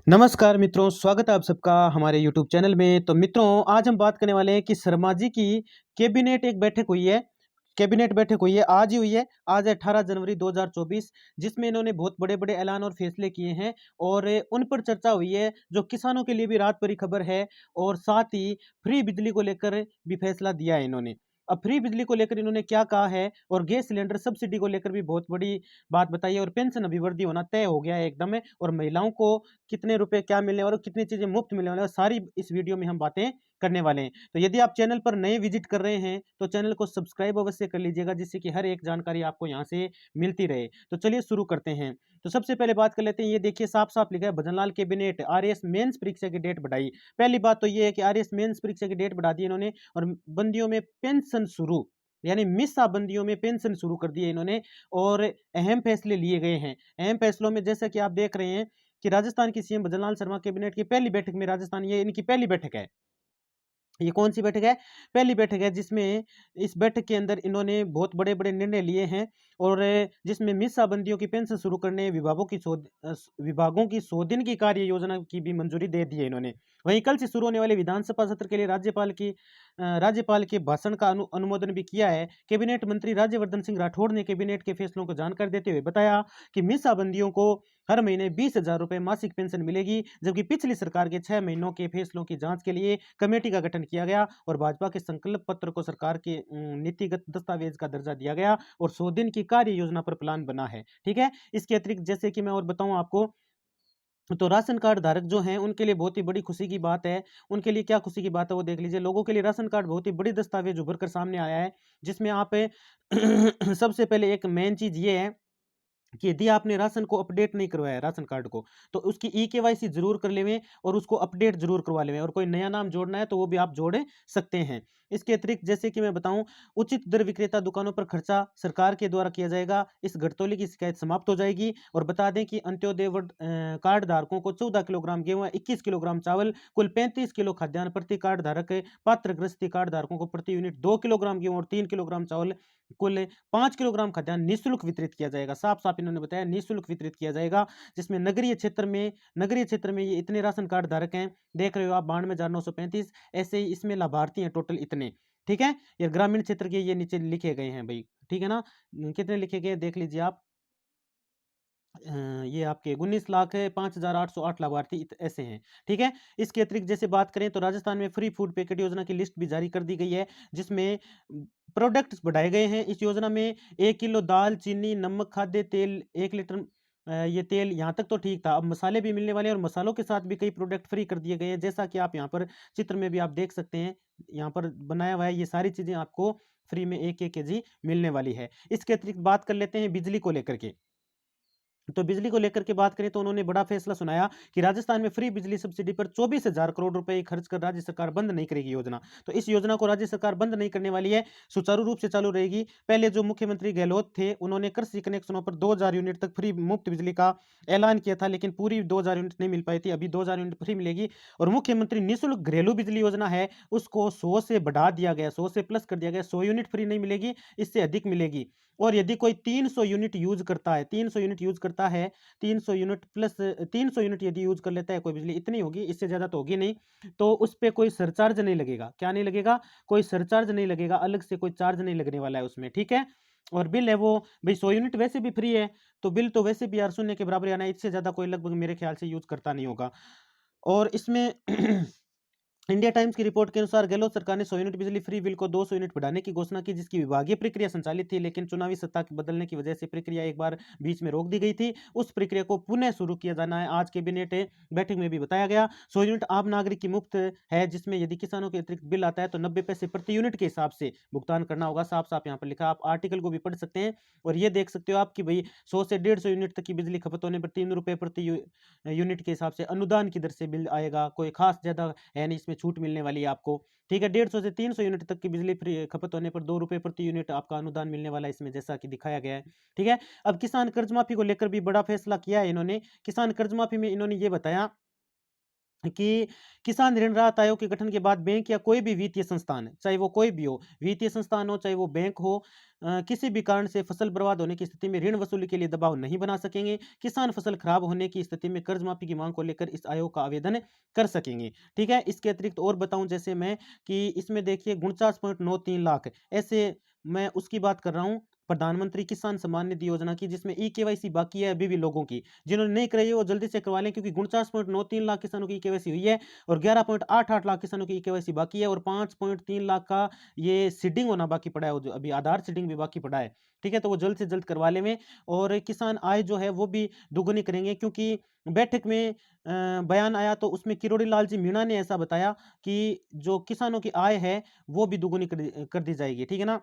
नमस्कार मित्रों, स्वागत है आप सबका हमारे यूट्यूब चैनल में। तो मित्रों, आज हम बात करने वाले हैं कि शर्मा जी की कैबिनेट एक बैठक हुई है। कैबिनेट बैठक हुई है, आज ही हुई है। आज है 18 जनवरी 2024, जिसमें इन्होंने बहुत बड़े-बड़े ऐलान और फैसले किए हैं और उन पर चर्चा हुई है, जो किसानों के लिए भी राहत भरी खबर है और साथ ही फ्री बिजली को लेकर भी फैसला दिया है इन्होंने। अब फ्री बिजली को लेकर इन्होंने क्या कहा है और गैस सिलेंडर सब्सिडी को लेकर भी बहुत बड़ी बात बताई है और पेंशन अभिवृद्धि होना तय हो गया है एकदम और महिलाओं को कितने रुपए क्या मिलने वाले और कितनी चीजें मुफ्त मिलने वाले हैं, सारी इस वीडियो में हम बातें करने वाले हैं। तो यदि आप चैनल पर नए विजिट कर रहे हैं तो चैनल को सब्सक्राइब अवश्य कर लीजिएगा, जिससे कि हर एक जानकारी आपको यहाँ से मिलती रहे। तो चलिए शुरू करते हैं। तो सबसे पहले बात कर लेते हैं, ये देखिए साफ साफ लिखा है, भजनलाल कैबिनेट आरएएस मेंस परीक्षा की डेट बढ़ाई। पहली बात तो ये है कि आरएएस मेंस परीक्षा की डेट बढ़ा दी इन्होंने और बंदियों में पेंशन शुरू, यानी मिसा बंदियों में पेंशन शुरू कर दी है इन्होंने और अहम फैसले लिए गए हैं। अहम फैसलों में जैसा कि आप देख रहे हैं कि राजस्थान की सीएम भजनलाल शर्मा कैबिनेट की पहली बैठक में, राजस्थान ये इनकी पहली बैठक है। ये कौन सी बैठक है? पहली बैठक है, जिसमें इस बैठक के अंदर इन्होंने बहुत बड़े-बड़े निर्णय लिए हैं और जिसमें मिसाबंदियों की पेंशन शुरू करने, विभागों की 100 दिन की कार्य योजना की भी मंजूरी दे दी है इन्होंने। वहीं कल से शुरू होने वाले विधानसभा सत्र के लिए राज्यपाल के भाषण का अनुमोदन भी किया है। कैबिनेट मंत्री राज्यवर्धन सिंह राठौड़ ने कैबिनेट के फैसलों को जानकारी देते हुए बताया कि मिसाबंदियों को हर महीने 20,000 रुपए मासिक पेंशन मिलेगी, जबकि पिछली सरकार के 6 महीनों के फैसलों की जांच के लिए कमेटी का गठन किया गया और भाजपा के संकल्प पत्र को सरकार के नीतिगत दस्तावेज का दर्जा दिया गया और 100 दिन की कार्य योजना पर प्लान बना है। ठीक है, इसके अतिरिक्त जैसे कि मैं और बताऊं आपको, तो राशन कार्ड धारक जो हैं उनके लिए बहुत ही बड़ी खुशी की बात है। उनके लिए क्या खुशी की बात है वो देख लीजिए। लोगों के लिए राशन कार्ड बहुत ही बड़ी दस्तावेज उभर कर सामने आया है, जिसमें आप सबसे पहले एक मेन चीज ये है कि यदि आपने राशन को अपडेट नहीं करवाया है, राशन कार्ड को, तो उसकी ई-केवाईसी जरूर कर लेवें और उसको अपडेट जरूर करवा लेवें और कोई नया नाम जोड़ना है तो वो भी आप जोड़ सकते हैं। इसके अतिरिक्त जैसे कि मैं बताऊं, उचित दर विक्रेता दुकानों पर खर्चा सरकार के द्वारा किया जाएगा। इस घटतौली की शिकायत समाप्त हो जाएगी और बता दें कि अंत्योदय कार्ड धारकों को 14 किलोग्राम गेहूं, 21 किलोग्राम चावल, कुल 35 किलो खाद्यान्न प्रति कार्ड धारक, पात्र गृहस्थी कार्ड धारकों को प्रति यूनिट 2 किलोग्राम गेहूं और 3 किलोग्राम चावल, कुल 5 किलोग्राम खाद्यान्न निःशुल्क वितरित किया जाएगा। साफ-साफ इन्होंने बताया निःशुल्क वितरित किया जाएगा, जिसमें नगरीय क्षेत्र में ये इतने राशन कार्ड धारक हैं, देख रहे हो आप 92,935, ऐसे ही इसमें लाभार्थी हैं टोटल इतने। ठीक है? ये ग्रामीण क्षेत्र के ये नीचे लिखे गए हैं भई, ठीक है ना? कितने लिखे गए हैं देख लीजिए आप। ये आपके 19 लाख है, 5,808 लाभार्थी ऐसे हैं। ठीक है, इसके अतिरिक्त जैसे बात करें तो राजस्थान में फ्री फूड पैकेट योजना की लिस्ट भी जारी कर दी गई है, जिसमें प्रोडक्ट्स बढ़ाए गए हैं। इस योजना में 1 किलो दाल, चीनी, नमक, खाद्य तेल, 1 लीटर ये तेल, यहाँ तक तो ठीक था। अब मसाले भी मिलने वाले हैं और मसालों के साथ भी कई प्रोडक्ट फ्री कर दिए गए हैं, जैसा कि आप यहाँ पर चित्र में भी आप देख सकते हैं। यहाँ पर बनाया हुआ है, ये सारी चीजें आपको फ्री में 1-1 केजी मिलने वाली है। इसके अतिरिक्त बात कर लेते हैं बिजली को लेकर के। तो बिजली को लेकर के बात करें तो उन्होंने बड़ा फैसला सुनाया कि राजस्थान में फ्री बिजली सब्सिडी पर 24,000 करोड़ रुपए खर्च कर राज्य सरकार बंद नहीं करेगी योजना। तो इस योजना को राज्य सरकार बंद नहीं करने वाली है, सुचारू रूप से चालू रहेगी। पहले जो मुख्यमंत्री गहलोत थे, उन्होंने कृषि कनेक्शनों पर 2,000 यूनिट तक फ्री मुफ्त बिजली का ऐलान किया था, लेकिन पूरी 2,000 यूनिट नहीं मिल पाई थी। अभी 2,000 यूनिट फ्री मिलेगी और मुख्यमंत्री निःशुल्क घरेलू बिजली योजना है, उसको 100 से बढ़ा दिया गया, 100 से प्लस कर दिया गया। 100 यूनिट फ्री नहीं मिलेगी, इससे अधिक मिलेगी। और यदि कोई 300 यूनिट यूज करता है, 300 यूनिट यूज करता है, 300 यूनिट प्लस 300 यूनिट यदि यूज कर लेता है कोई बिजली, इतनी होगी, इससे ज़्यादा तो होगी नहीं, तो उस पे कोई सरचार्ज नहीं लगेगा। क्या नहीं लगेगा? कोई सरचार्ज नहीं लगेगा, अलग से कोई चार्ज नहीं लगने वाला है उसमें। ठीक है? और बिल है वो भाई 100 यूनिट वैसे भी फ्री है, तो बिल तो वैसे भी यार शून्य के बराबर आना है, इससे ज़्यादा कोई लगभग मेरे ख्याल से यूज करता नहीं होगा। और इसमें इंडिया टाइम्स की रिपोर्ट के अनुसार गहलोत सरकार ने 100 यूनिट बिजली फ्री बिल को 200 यूनिट बढ़ाने की घोषणा की, जिसकी विभागीय प्रक्रिया संचालित थी, लेकिन चुनावी सत्ता के बदलने की वजह से प्रक्रिया एक बार बीच में रोक दी गई थी। उस प्रक्रिया को पुनः शुरू किया जाना है, आज कैबिनेट बैठक में भी बताया गया। 100 यूनिट आम नागरिक की मुफ्त है, जिसमें यदि किसानों के अतिरिक्त बिल आता है तो 90 पैसे प्रति यूनिट के हिसाब से भुगतान करना होगा। साफ साफ यहाँ पर लिखा, आप आर्टिकल को भी पढ़ सकते हैं और ये देख सकते हो आप कि भाई 100 से 150 यूनिट तक की बिजली खपत होने पर 3 रुपये प्रति यूनिट के हिसाब से अनुदान की दर से बिल आएगा। कोई खास ज़्यादा है नहीं, इसमें छूट मिलने वाली है आपको। ठीक है, 150 से 300 यूनिट तक की बिजली फ्री खपत होने पर 2 रुपये प्रति यूनिट आपका अनुदान मिलने वाला है इसमें, जैसा कि दिखाया गया है। ठीक है, अब किसान कर्ज माफी को लेकर भी बड़ा फैसला किया है इन्होंने। किसान कर्ज माफी में इन्होंने ये बताया कि किसान ऋण राहत आयोग के गठन के बाद बैंक या कोई भी वित्तीय संस्थान, चाहे वो कोई भी हो, वित्तीय संस्थान हो चाहे वो बैंक हो, किसी भी कारण से फसल बर्बाद होने की स्थिति में ऋण वसूली के लिए दबाव नहीं बना सकेंगे। किसान फसल खराब होने की स्थिति में कर्ज माफी की मांग को लेकर इस आयोग का आवेदन कर सकेंगे। ठीक है, इसके अतिरिक्त और बताऊं जैसे मैं कि इसमें देखिए 49.93 लाख ऐसे, मैं उसकी बात कर रहा हूँ प्रधानमंत्री किसान सम्मान निधि योजना की, जिसमें ई केवाईसी बाकी है अभी भी लोगों की। जिन्होंने नहीं कराई है वो जल्दी से करवा लें, क्योंकि 49.93 लाख किसानों की केवाईसी हुई है और 11.88 लाख किसानों की केवाईसी बाकी है और 5.3 लाख का ये सीडिंग होना बाकी पड़ा है, वो जो अभी आधार सीडिंग भी बाकी पड़ा है। ठीक है, तो वो जल्द से जल्द करवा लें और किसान आय जो है वो भी दुगुनी करेंगे, क्योंकि बैठक में बयान आया तो उसमें किरोड़ी लाल जी मीणा ने ऐसा बताया कि जो किसानों की आय है वो भी दुगुनी कर दी जाएगी। ठीक है ना।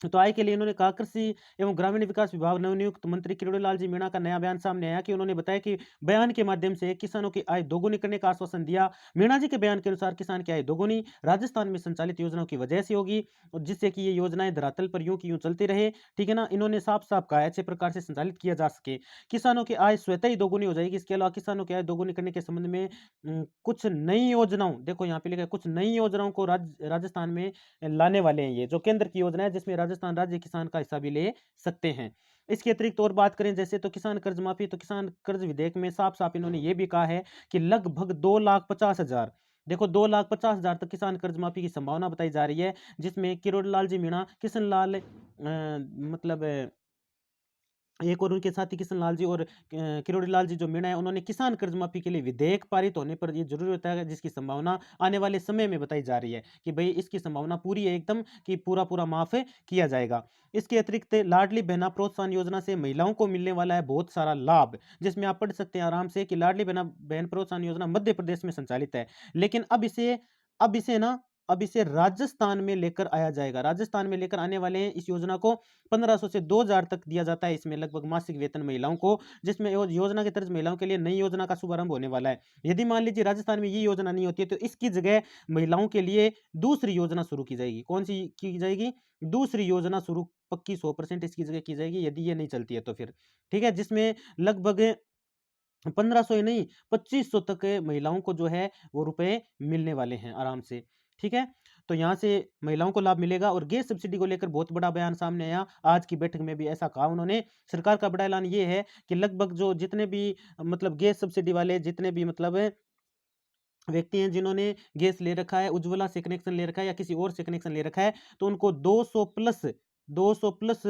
तो आय के लिए इन्होंने कहा, कृषि एवं ग्रामीण विकास विभाग नवनियुक्त मंत्री किरोड़ीलाल जी मीणा का नया बयान सामने आया कि उन्होंने बताया कि बयान के माध्यम से किसानों की आय दोगुनी करने का आश्वासन दिया। मीणा जी के बयान के अनुसार किसान की आय दोगुनी राजस्थान में संचालित योजनाओं की वजह से होगी, और जिससे कि ये योजनाएं धरातल पर यूं की यूं चलती रहे। ठीक है ना, इन्होंने साफ साफ कहा है अच्छे प्रकार से संचालित किया जा सके। किसानों की आय स्वतः ही दोगुनी हो जाएगी। इसके अलावा किसानों की आय दोगुनी करने के संबंध में कुछ नई योजनाओं, देखो यहाँ पे लिखा है कुछ नई योजनाओं को राजस्थान में लाने वाले हैं। ये जो केंद्र की योजना है जिसमें राजस्थान राज्य किसान का हिस्सा भी ले सकते हैं। इसके अतिरिक्त और बात करें जैसे तो किसान कर्ज माफी, तो किसान कर्ज विधेयक में साफ साफ इन्होंने ये भी कहा है कि लगभग 2,50,000, देखो 2,50,000 तक किसान कर्ज माफी की संभावना बताई जा रही है, जिसमें किरोड़ीलाल जी मीणा, किशन लाल मतलब एक और उनके साथी किशन लाल जी और किरोड़ी लाल जी जो मीणा है, उन्होंने किसान कर्ज माफी के लिए विधेयक पारित होने पर ये जरूरी होता है, जिसकी संभावना आने वाले समय में बताई जा रही है कि भाई इसकी संभावना पूरी है एकदम कि पूरा पूरा माफ किया जाएगा। इसके अतिरिक्त लाडली बहना प्रोत्साहन योजना से महिलाओं को मिलने वाला है बहुत सारा लाभ, जिसमें आप पढ़ सकते हैं आराम से कि लाडली बहना बहन प्रोत्साहन योजना मध्य प्रदेश में संचालित है, लेकिन अब इसे ना अब इसे राजस्थान में लेकर आया जाएगा। राजस्थान में लेकर आने वाले हैं इस योजना को। 1500 से 2000 तक दिया जाता है इसमें लगभग मासिक वेतन महिलाओं को, जिसमें योजना के तर्ज महिलाओं के लिए नई योजना का शुभारंभ होने वाला है। यदि मान लीजिए राजस्थान में ये योजना नहीं होती है तो इसकी जगह महिलाओं के लिए दूसरी योजना शुरू की जाएगी। कौन सी की जाएगी? दूसरी योजना शुरू पक्की 100% इसकी जगह की जाएगी, यदि ये नहीं चलती है तो फिर। ठीक है, जिसमें लगभग 1500 ही नहीं 2500 तक महिलाओं को जो है वो रुपए मिलने वाले हैं आराम से। ठीक है, तो यहाँ से महिलाओं को लाभ मिलेगा। और गैस सब्सिडी को लेकर बहुत बड़ा बयान सामने आया आज की बैठक में भी, ऐसा कहा उन्होंने। सरकार का बड़ा ऐलान ये है कि लगभग जो जितने भी मतलब गैस सब्सिडी वाले जितने भी मतलब व्यक्ति हैं जिन्होंने गैस ले रखा है, उज्ज्वला से कनेक्शन ले रखा है या किसी और से कनेक्शन ले रखा है, तो उनको 200 प्लस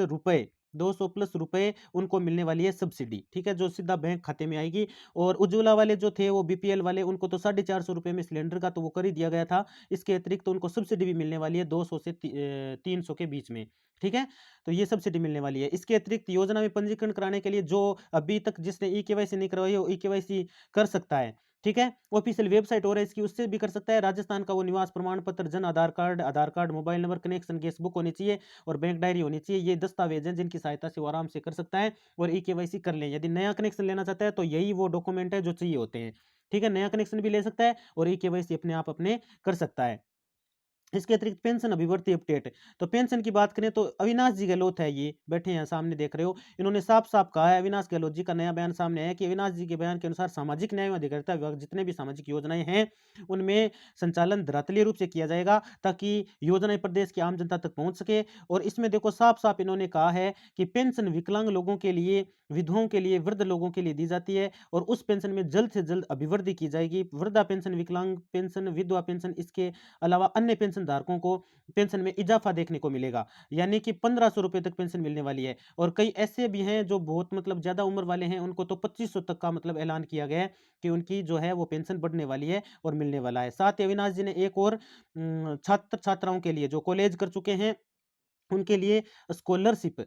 रुपए 200 प्लस रुपए उनको मिलने वाली है सब्सिडी। ठीक है, जो सीधा बैंक खाते में आएगी। और उज्ज्वला वाले जो थे वो बीपीएल वाले, उनको तो 450 रुपए में सिलेंडर का तो वो कर ही दिया गया था। इसके अतिरिक्त उनको सब्सिडी भी मिलने वाली है 200 से 300 के बीच में। ठीक है, तो ये सब्सिडी मिलने वाली है। इसके अतिरिक्त योजना में पंजीकरण कराने के लिए जो अभी तक जिसने ई केवाईसी नहीं करवाई हो, ई केवाईसी कर सकता है। ठीक है, ऑफिशियल वेबसाइट और है इसकी, उससे भी कर सकता है। राजस्थान का वो निवास प्रमाण पत्र, Jan Aadhaar card, mobile number, connection, gas book होनी चाहिए और बैंक डायरी होनी चाहिए। ये दस्तावेज हैं जिनकी सहायता से वो आराम से कर सकता है और ई केवाईसी कर लें। यदि नया कनेक्शन लेना चाहता है तो यही वो डॉक्यूमेंट है जो चाहिए होते हैं। ठीक है, नया कनेक्शन भी ले सकता है और ई केवाईसी अपने आप अपने कर सकता है। इसके अतिरिक्त पेंशन अभिवर्ती अपडेट, तो पेंशन की बात करें तो अविनाश जी गहलोत है, ये बैठे हैं सामने देख रहे हो, इन्होंने साफ साफ कहा है। अविनाश गहलोत जी का नया बयान सामने आया कि अविनाश जी के बयान के अनुसार सामाजिक न्याय एवं अधिकारिता विभाग जितने भी सामाजिक योजनाएं हैं उनमें संचालन धरातलीय रूप से किया जाएगा, ताकि योजनाएं प्रदेश की आम जनता तक पहुंच सके। और इसमें देखो साफ साफ इन्होंने कहा है कि पेंशन विकलांग लोगों के लिए, विधवाओं के लिए, वृद्ध लोगों के लिए दी जाती है और उस पेंशन में जल्द से जल्द अभिवृद्धि की जाएगी। वृद्धा पेंशन, विकलांग पेंशन, विधवा पेंशन, इसके अलावा अन्य पेंशन धारकों को पेंशन में इजाफा देखने को मिलेगा, यानी कि 1500 रुपए तक पेंशन मिलने वाली है। और कई ऐसे भी हैं जो बहुत मतलब ज्यादा उम्र वाले हैं, उनको तो 2500 तक का मतलब ऐलान किया गया है कि उनकी जो है वो पेंशन बढ़ने वाली है और मिलने वाला है। साथ ही अविनाश जी ने एक और छात्र छात्राओं के लिए जो कॉलेज कर चुके हैं उनके लिए स्कॉलरशिप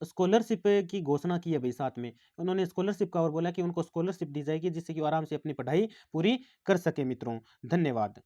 स्कॉलरशिप की घोषणा की है भाई। साथ में उन्होंने स्कॉलरशिप का और बोला कि उनको स्कॉलरशिप दी जाएगी जिससे कि वो आराम से अपनी पढ़ाई पूरी कर सके। मित्रों, धन्यवाद।